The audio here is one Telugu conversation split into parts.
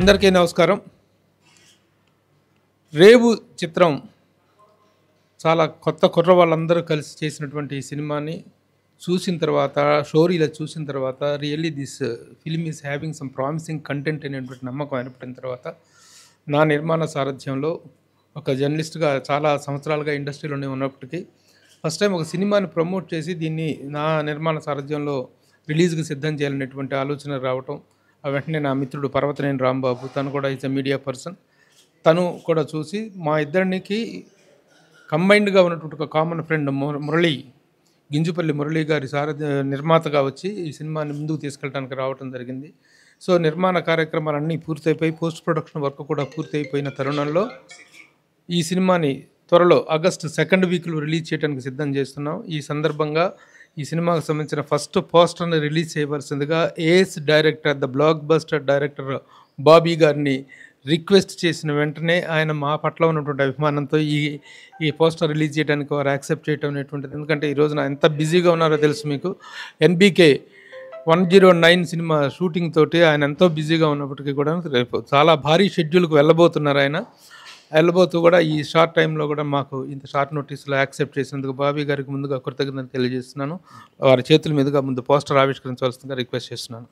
అందరికీ నమస్కారం. 'రేవు' చిత్రం చాలా కొత్త కుర్రవాళ్ళందరూ కలిసి చేసినటువంటి ఈ సినిమాని చూసిన తర్వాత, స్టోరీలో చూసిన తర్వాత really this film is having some promising content అనేటువంటి నమ్మకం ఏర్పడిన తర్వాత, నా నిర్మాణ సారథ్యంలో ఒక జర్నలిస్ట్‌గా చాలా సంవత్సరాలుగా ఇండస్ట్రీలోనే ఉన్నప్పటికీ ఫస్ట్ టైం ఒక సినిమాని ప్రమోట్ చేసి దీన్ని నా నిర్మాణ సారథ్యంలో రిలీజ్‌కి సిద్ధం చేయాలనేటువంటి ఆలోచన రావటం, వెంటనే నా మిత్రుడు పర్వతనేని రాంబాబు, తను కూడా ఈజ్ ఎ మీడియా పర్సన్, తను కూడా చూసి మా ఇద్దరికి కంబైన్డ్గా ఉన్నటువంటి ఒక కామన్ ఫ్రెండ్ మురళి, గింజుపల్లి మురళి గారి నిర్మాతగా వచ్చి ఈ సినిమాని ముందుకు తీసుకెళ్ళడానికి రావడం జరిగింది. సో నిర్మాణ కార్యక్రమాలన్నీ పూర్తయిపోయి పోస్ట్ ప్రొడక్షన్ వర్క్ కూడా పూర్తయిపోయిన తరుణంలో ఈ సినిమాని త్వరలో ఆగస్టు 2nd వీక్లో రిలీజ్ చేయడానికి సిద్ధం చేస్తున్నాం. ఈ సందర్భంగా ఈ సినిమాకు సంబంధించిన ఫస్ట్ పోస్టర్ని రిలీజ్ చేయవలసిందిగా as director, the blockbuster director Bobby గారిని రిక్వెస్ట్ చేసిన వెంటనే ఆయన మా పట్ల ఉన్నటువంటి అభిమానంతో ఈ పోస్టర్ రిలీజ్ చేయడానికి వారు యాక్సెప్ట్ చేయడం అనేటువంటిది. ఎందుకంటే ఈ రోజున ఎంత బిజీగా ఉన్నారో తెలుసు మీకు. ఎన్బీకే 109 సినిమా షూటింగ్ తోటి ఆయన ఎంతో బిజీగా ఉన్నప్పటికీ కూడా రేపు చాలా భారీ షెడ్యూల్కి వెళ్ళబోతూ కూడా ఈ షార్ట్ టైంలో కూడా మాకు ఇంత షార్ట్ నోటీస్లో యాక్సెప్ట్ చేసినందుకు బాబీ గారికి ముందుగా కృతజ్ఞతలు తెలియజేస్తున్నాను. వారి చేతుల మీదుగా ముందు పోస్టర్ ఆవిష్కరించవలసిందిగా రిక్వెస్ట్ చేస్తున్నాను.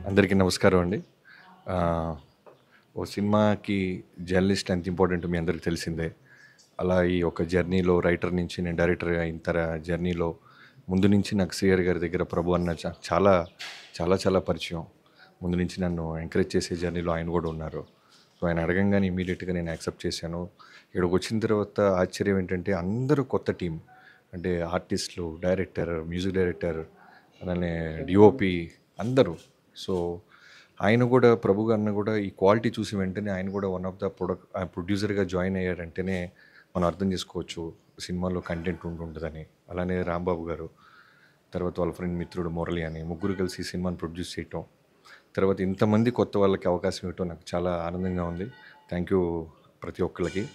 అందరికీ నమస్కారం అండి. ఓ సినిమాకి జర్నలిస్ట్ ఎంత ఇంపార్టెంట్ మీ అందరికీ తెలిసిందే. అలా ఈ ఒక జర్నీలో రైటర్ నుంచి నేను డైరెక్టర్ అయిన జర్నీలో ముందు నుంచి నాకు శ్రీహరి గారి దగ్గర ప్రభు అన్న చాలా చాలా చాలా పరిచయం. ముందు నుంచి నన్ను ఎంకరేజ్ చేసే జర్నీలో ఆయన కూడా ఉన్నారు. సో ఆయన అడగంగానే ఇమీడియట్గా నేను యాక్సెప్ట్ చేశాను. ఇక్కడికి వచ్చిన తర్వాత ఆశ్చర్యం ఏంటంటే అందరూ కొత్త టీం, అంటే ఆర్టిస్టులు, డైరెక్టర్, మ్యూజిక్ డైరెక్టర్, అలానే డిఓపి అందరూ. సో ఆయన కూడా ప్రభు గారిని కూడా ఈ క్వాలిటీ చూసి వెంటనే ఆయన కూడా వన్ ఆఫ్ ద ప్రొడ్యూసర్గా జాయిన్ అయ్యారంటేనే మనం అర్థం చేసుకోవచ్చు సినిమాలో కంటెంట్ ఉంటుందని. అలానే రాంబాబు గారు, తర్వాత వాళ్ళ ఫ్రెండ్ మిత్రుడు మురళి అని ముగ్గురు కలిసి సినిమాని ప్రొడ్యూస్ చేయటం, తర్వాత ఇంతమంది కొత్త వాళ్ళకి అవకాశం ఇవ్వటం నాకు చాలా ఆనందంగా ఉంది. థ్యాంక్ యూ ప్రతి ఒక్కరికి.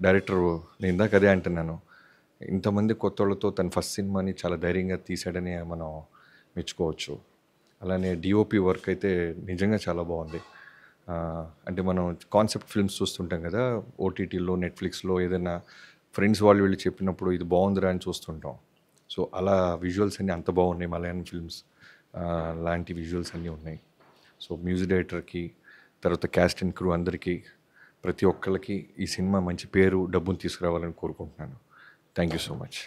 డైరెక్టర్ నేను ఇందాక అదే అంటున్నాను, ఇంతమంది కొత్త వాళ్ళతో తన ఫస్ట్ సినిమాని చాలా ధైర్యంగా తీసాడని మనం మెచ్చుకోవచ్చు. అలానే డిఓపి వర్క్ అయితే నిజంగా చాలా బాగుంది. అంటే మనం కాన్సెప్ట్ ఫిల్మ్స్ చూస్తుంటాం కదా, ఓటీటీలో, నెట్ఫ్లిక్స్లో ఏదైనా ఫ్రెండ్స్ వాళ్ళు చెప్పినప్పుడు ఇది బాగుందిరా అని చూస్తుంటాం. సో అలా విజువల్స్ అన్నీ అంత బాగున్నాయి. మలయాళం ఫిల్మ్స్ లాంటి విజువల్స్ అన్నీ ఉన్నాయి. సో మ్యూజిక్ డైరెక్టర్కి, తర్వాత క్యాస్ట్ అండ్ క్రూ అందరికీ, ప్రతి ఒక్కరికి ఈ సినిమా మంచి పేరు, డబ్బును తీసుకురావాలని కోరుకుంటున్నాను. Thank you so much.